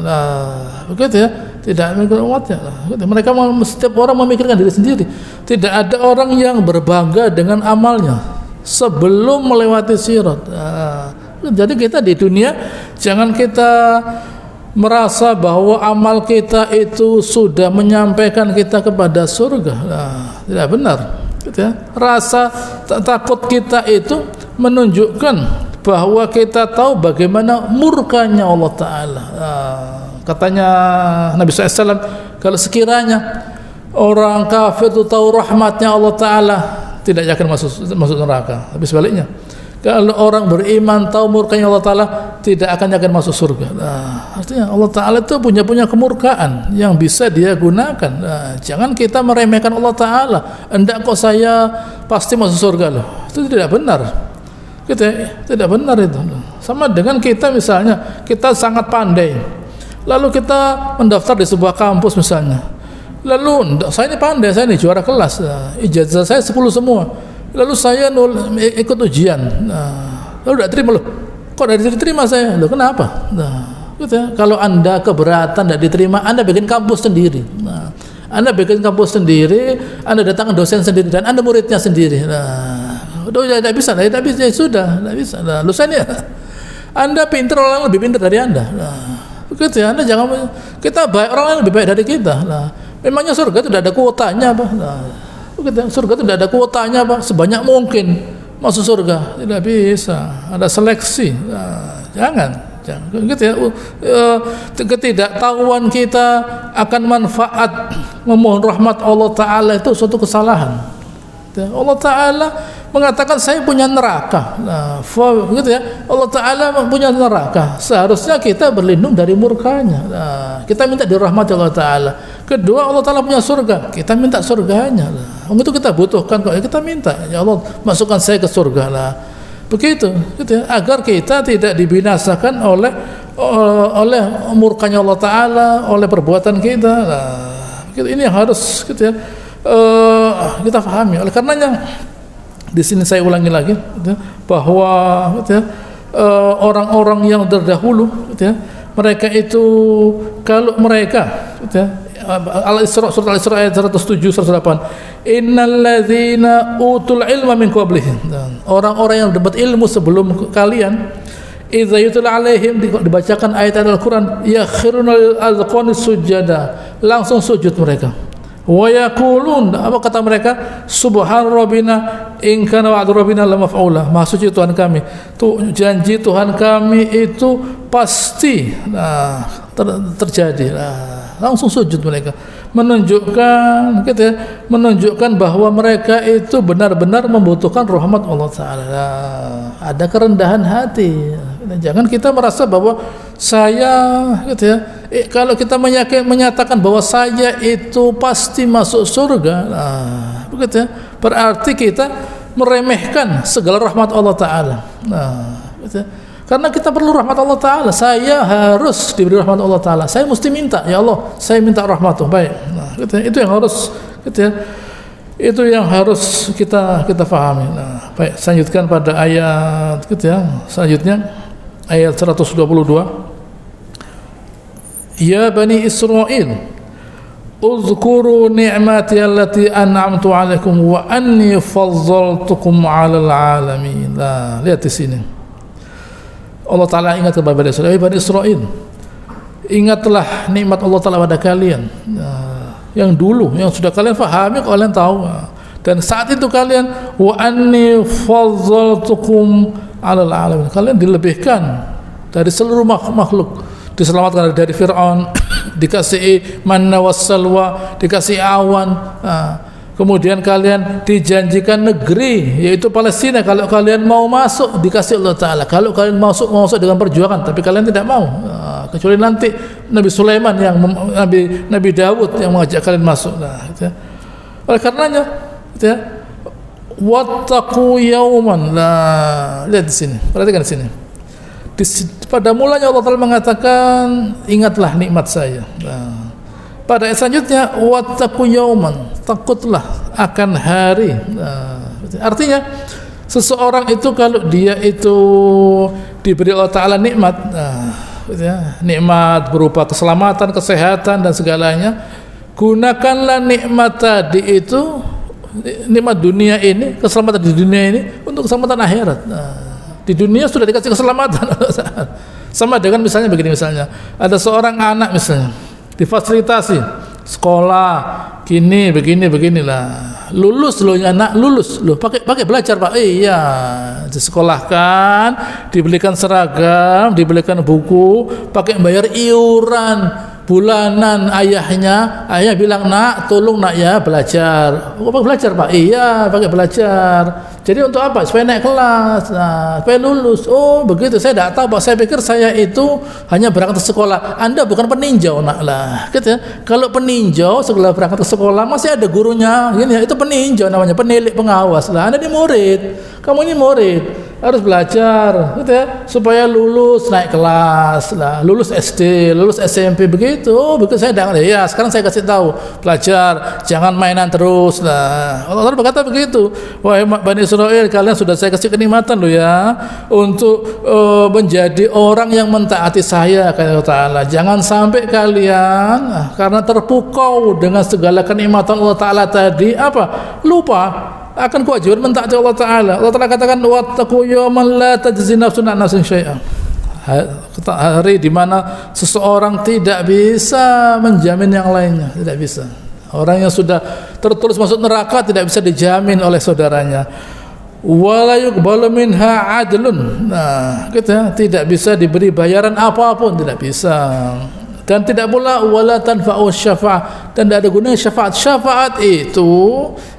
Begitu ya, tidak mikir umatnya. Mereka setiap orang memikirkan diri sendiri. Tidak ada orang yang berbangga dengan amalnya sebelum melewati sirat. Jadi kita di dunia jangan kita merasa bahwa amal kita itu sudah menyampaikan kita kepada surga. Tidak benar. Rasa takut kita itu menunjukkan bahwa kita tahu bagaimana murkanya Allah Ta'ala. Katanya Nabi SAW, kalau sekiranya orang kafir itu tahu rahmatnya Allah Ta'ala, tidak yakin masuk neraka. Tapi sebaliknya, kalau orang beriman tahu murkanya Allah Ta'ala, tidak akan yakin masuk surga. Artinya Allah Ta'ala itu punya kemurkaan yang bisa dia gunakan. Jangan kita meremehkan Allah Ta'ala. Enggak kok saya pasti masuk surga loh. Itu tidak benar. Tidak benar itu. Sama dengan kita misalnya, kita sangat pandai, lalu kita mendaftar di sebuah kampus misalnya, lalu saya ini pandai, saya ini juara kelas, ijazah saya 10 semua, lalu saya ikut ujian, lalu tidak terima loh, kok tidak diterima saya, loh kenapa? Kalau Anda keberatan tidak diterima, Anda bikin kampus sendiri. Anda bikin kampus sendiri, Anda datangkan dosen sendiri, dan Anda muridnya sendiri. Tidak bisa, ya sudah, tidak bisa. Lu saya Anda pintar, orang lebih pintar dari Anda. Begitu ya, Anda jangan, kita baik, orang lain lebih baik dari kita. Memangnya surga itu tidak ada kuotanya, Pak? Begitu, surga itu tidak ada kuotanya, Pak. Sebanyak mungkin masuk surga, tidak bisa. Ada seleksi. Jangan. Gitu ya. Ketidaktahuan kita akan manfaat memohon rahmat Allah Ta'ala itu suatu kesalahan. Allah Ta'ala mengatakan saya punya neraka. Gitu ya. Allah Ta'ala punya neraka. Seharusnya kita berlindung dari murkanya. Kita minta dirahmati Allah Ta'ala. Kedua, Allah Ta'ala punya surga. Kita minta surganya. Itu kita butuhkan kok. Kita minta, ya Allah masukkan saya ke surga lah. Begitu, gitu ya. Agar kita tidak dibinasakan oleh murkanya Allah Ta'ala, oleh perbuatan kita. Begitu. Ini yang harus, gitu ya, kita pahami. Oleh karenanya di sini saya ulangi lagi, gitu ya, bahwa, gitu ya, orang-orang yang terdahulu, gitu ya, mereka itu kalau mereka, gitu ya, Al-Isra, surat Al-Isra ayat 107 108, innalladzina utul ilma min qablihim, orang-orang yang dapat ilmu sebelum kalian, idza yutla alaihim, dibacakan ayat Al-Qur'an, yakhiruna lil azqani sujada, langsung sujud mereka. Wa yaqulun, apa kata mereka? Subhan rabbina in kana wa'du rabbina lamaf'ula. Maha suci Tuhan kami. Tuh janji Tuhan kami itu pasti terjadi. Langsung sujud mereka. Menunjukkan, gitu ya, menunjukkan bahwa mereka itu benar-benar membutuhkan rahmat Allah Ta'ala. Ada kerendahan hati. Jangan kita merasa bahwa saya, gitu ya, kalau kita menyatakan bahwa saya itu pasti masuk surga, begitu ya, berarti kita meremehkan segala rahmat Allah Ta'ala. Gitu ya. Karena kita perlu rahmat Allah Ta'ala. Saya harus diberi rahmat Allah Ta'ala. Saya mesti minta, ya Allah, saya minta rahmat. Baik, gitu ya. Itu yang harus, gitu ya, itu yang harus kita pahami. Baik, selanjutkan pada ayat, gitu ya, selanjutnya ayat 122. Ya Bani Israel, uzkuru ni'mati allati an'amtu alaikum wa anni fazzaltukum 'alal 'alamin. Lihat di sini. Allah Ta'ala ingat kepada Bani Israel, Bani Israel, ingatlah nikmat Allah Ta'ala pada kalian, yang dulu, yang sudah kalian pahami, kalian tahu, dan saat itu kalian wa anni fazzaltukum 'alal 'alamin, kalian dilebihkan dari seluruh makhluk, diselamatkan dari Fir'aun, dikasih manna wassalwa, dikasih awan, kemudian kalian dijanjikan negeri, yaitu Palestina. Kalau kalian mau masuk, dikasih Allah Ta'ala. Kalau kalian masuk dengan perjuangan, tapi kalian tidak mau, kecuali nanti Nabi Sulaiman, yang Nabi Dawud yang mengajak kalian masuk. Gitu ya. Oleh karenanya, gitu ya, wattaqu yauman. Lihat di sini, perhatikan di sini. Pada mulanya Allah Ta'ala mengatakan, ingatlah nikmat saya. Pada ayat selanjutnya, wattaqu yauman, takutlah akan hari. Artinya seseorang itu kalau dia itu diberi Allah Ta'ala nikmat, nikmat berupa keselamatan, kesehatan dan segalanya, gunakanlah nikmat tadi itu, nikmat dunia ini, keselamatan di dunia ini, untuk keselamatan akhirat. Di dunia sudah dikasih keselamatan. Sama dengan misalnya begini, misalnya ada seorang anak misalnya difasilitasi sekolah beginilah, lulus loh ya anak, lulus loh, pakai belajar Pak. Iya, disekolahkan, dibelikan seragam, dibelikan buku, pakai bayar iuran bulanan. Ayah bilang, nak tolong nak ya belajar. Pakai belajar Pak. Iya, pakai belajar. Jadi untuk apa? Supaya naik kelas, supaya lulus. Oh begitu, saya tidak tahu Pak. Saya pikir saya itu hanya berangkat ke sekolah. Anda bukan peninjau nak lah, gitu ya. Kalau peninjau setelah berangkat ke sekolah masih ada gurunya, ini ya, itu peninjau namanya, penilik pengawas lah. Anda ini murid, kamu ini murid, harus belajar, gitu ya, supaya lulus naik kelas lah, lulus SD, lulus SMP begitu. Begitu saya dengar. Ya sekarang saya kasih tahu, belajar, jangan mainan terus lah. Allah berkata begitu, wahai Bani Israel, kalian sudah saya kasih kenikmatan loh ya, untuk menjadi orang yang mentaati saya, kata Allah Ta'ala. Jangan sampai kalian karena terpukau dengan segala kenikmatan Allah Ta'ala tadi, apa? Lupa akan kewajiban mentaati Allah Ta'ala. Allah Ta'ala katakan, wattaqu yawman la tajzi nafsun an nafsin syai'an. Hari di mana seseorang tidak bisa menjamin yang lainnya, tidak bisa. Orang yang sudah tertulis masuk neraka tidak bisa dijamin oleh saudaranya. Wala yuqbalu minha adlun. Nah, gitu ya, tidak bisa diberi bayaran apapun, tidak bisa. Dan tidak pula wala tanfa'u syafa'ah, dan tidak ada gunanya syafaat. Syafaat itu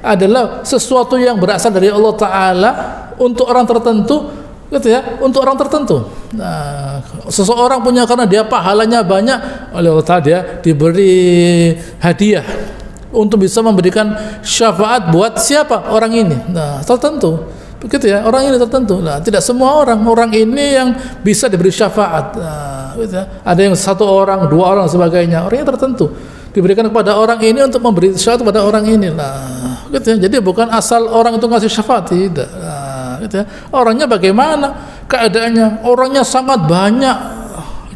adalah sesuatu yang berasal dari Allah Ta'ala untuk orang tertentu, gitu ya, untuk orang tertentu. Nah, seseorang punya karena dia pahalanya banyak, oleh Allah Ta'ala dia diberi hadiah untuk bisa memberikan syafaat buat siapa? Orang ini. Nah, tertentu. Begitu ya, orang ini tertentu. Nah, tidak semua orang ini yang bisa diberi syafaat. Nah, gitu ya. Ada yang satu orang, dua orang sebagainya. Orangnya tertentu. Diberikan kepada orang ini untuk memberi syafaat kepada orang ini. Nah, gitu ya. Jadi bukan asal orang itu ngasih syafaat, tidak. Nah, gitu ya. Orangnya bagaimana keadaannya? Orangnya sangat banyak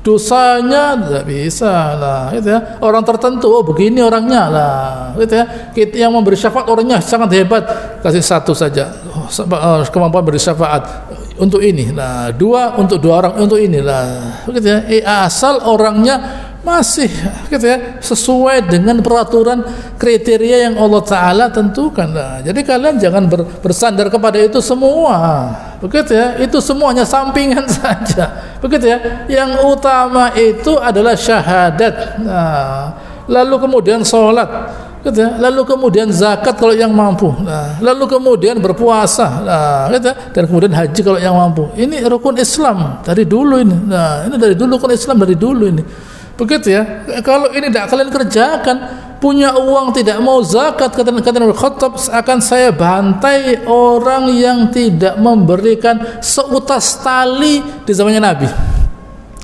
dosanya, tidak bisa lah, gitu ya. Orang tertentu, oh begini orangnya lah, gitu ya. Kita yang memberi syafaat orangnya sangat hebat, kasih satu saja kemampuan beri syafaat untuk ini lah, dua untuk dua orang untuk ini lah, gitu ya. Asal orangnya masih, gitu ya, sesuai dengan peraturan kriteria yang Allah Ta'ala tentukan lah. Jadi kalian jangan bersandar kepada itu semua, begitu ya. Itu semuanya sampingan saja, begitu ya. Yang utama itu adalah syahadat. Nah, lalu kemudian sholat, gitu ya. Lalu kemudian zakat kalau yang mampu. Nah, lalu kemudian berpuasa, nah, gitu ya. Dan kemudian haji kalau yang mampu. Ini rukun Islam dari dulu ini. Nah, ini dari dulu rukun Islam dari dulu ini. Begitu ya. Kalau ini tidak kalian kerjakan, punya uang tidak mau zakat, kata Umar Khattab, akan saya bantai orang yang tidak memberikan seutas tali di zamannya Nabi.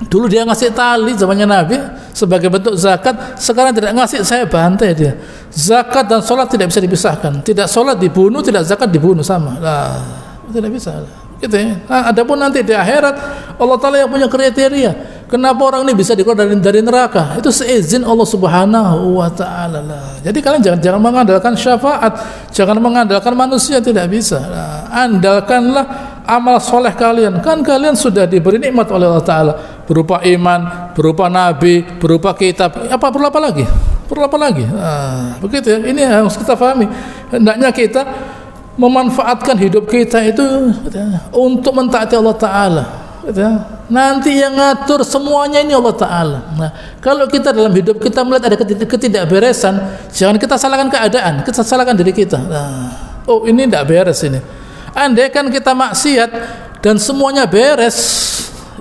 Dulu dia ngasih tali zamannya Nabi sebagai bentuk zakat, sekarang tidak ngasih, saya bantai dia. Zakat dan sholat tidak bisa dipisahkan. Tidak sholat dibunuh, tidak zakat dibunuh, sama. Nah, tidak bisa. Gitu ya. Nah, adapun nanti di akhirat Allah Ta'ala yang punya kriteria. Kenapa orang ini bisa dikeluarkan dari neraka? Itu seizin Allah Subhanahu wa Ta'ala lah. Jadi kalian jangan mengandalkan syafaat, jangan mengandalkan manusia, tidak bisa. Nah, andalkanlah amal soleh kalian. Kan kalian sudah diberi nikmat oleh Allah Ta'ala, berupa iman, berupa nabi, berupa kitab. Apa perlu apa lagi? Perlu apa lagi? Nah, begitu ya. Ini harus kita pahami. Hendaknya kita memanfaatkan hidup kita itu untuk mentaati Allah Ta'ala. Nanti yang ngatur semuanya ini Allah Ta'ala. Nah, kalau kita dalam hidup kita melihat ada ketidakberesan, jangan kita salahkan keadaan, kita salahkan diri kita. Nah, oh ini tidak beres ini. Andai kan kita maksiat dan semuanya beres,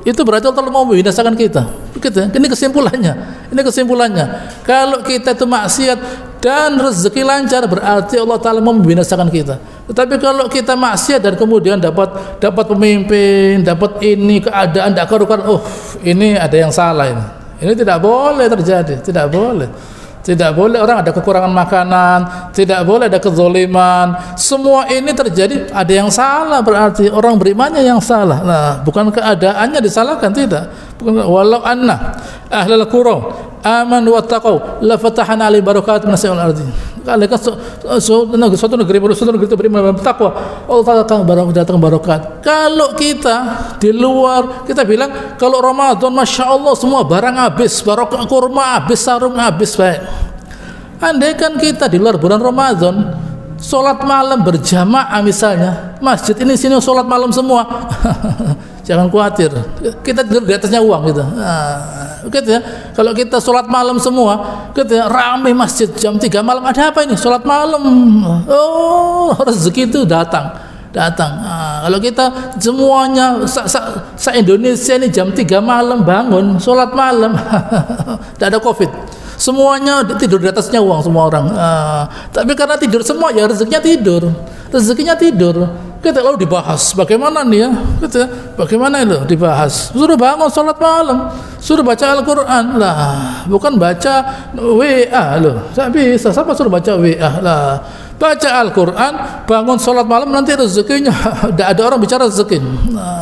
itu berarti Allah mau membinasakan kita. Begitu. Ini kesimpulannya. Ini kesimpulannya. Kalau kita itu maksiat dan rezeki lancar, berarti Allah Ta'ala mau membinasakan kita. Tetapi kalau kita maksiat dan kemudian dapat pemimpin, dapat ini keadaan tidak karuan, oh ini ada yang salah ini. Ini tidak boleh terjadi, tidak boleh. Tidak boleh orang ada kekurangan makanan, tidak boleh ada kezaliman. Semua ini terjadi, ada yang salah, berarti orang berimannya yang salah. Nah, bukan keadaannya disalahkan, tidak. Walau anna ahlal qura amanu wattaqau la fatahna alaihim barakatin minas samai wal ardi. Kalau suatu negeri itu beriman dan bertakwa, Allah akan datang barokat. Kalau kita di luar, kita bilang kalau Ramadan Masya Allah semua barang habis, barokah kurma habis, sarung habis, baik. Andai kan kita di luar bulan Ramadan sholat malam berjamaah misalnya, masjid ini sini sholat malam semua. Jangan khawatir, kita tidur di atasnya uang gitu. Gitu ya. Kalau kita sholat malam semua, gitu ya, ramai masjid jam 3 malam, ada apa ini? Sholat malam. Oh, rezeki itu datang. Kalau kita semuanya se-Indonesia ini jam 3 malam bangun sholat malam, tidak ada COVID. Semuanya tidur di atasnya uang semua orang. Tapi karena tidur semua ya rezekinya tidur. Kita lalu dibahas bagaimana nih ya, gitu, bagaimana itu dibahas. Suruh bangun sholat malam, suruh baca Al-Quran lah, bukan baca WA loh. Saya bisa, siapa suruh baca WA lah? Baca Al-Quran, bangun sholat malam, nanti rezekinya. Tidak ada orang bicara rezeki.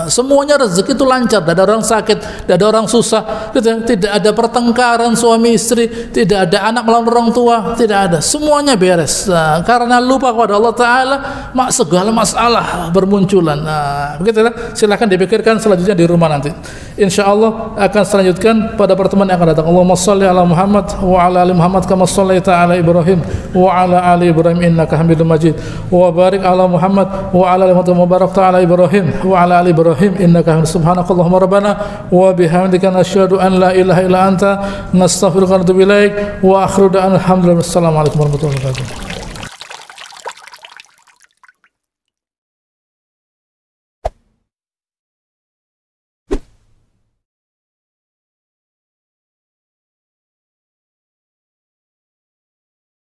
Semuanya rezeki itu lancar, tidak ada orang sakit, tidak ada orang susah, tidak ada pertengkaran suami istri, tidak ada anak melawan orang tua, tidak ada. Semuanya beres. Karena lupa kepada Allah Ta'ala, segala masalah bermunculan. Begitu ya. Silahkan dipikirkan selanjutnya di rumah nanti. Insya Allah akan selanjutkan pada pertemuan yang akan datang. Allahumma salli ala Muhammad wa ala ali Muhammad kama sallaita ala Ibrahim wa ala ali Ibrahim innaka Hamidum Majid, wa barik ala Muhammad wa ala ali Muhammad wa barakta ala Ibrahim wa ala ali Ibrahim innaka Hamidum. Subhanakallahumma rabbana wa bihamdika nasyhadu an la ilaha illa anta nastaghfiruka wa natubu ilaik wa akhiru da'wana alhamdulillahi. Wassalamu alaikum warahmatullahi wabarakatuh.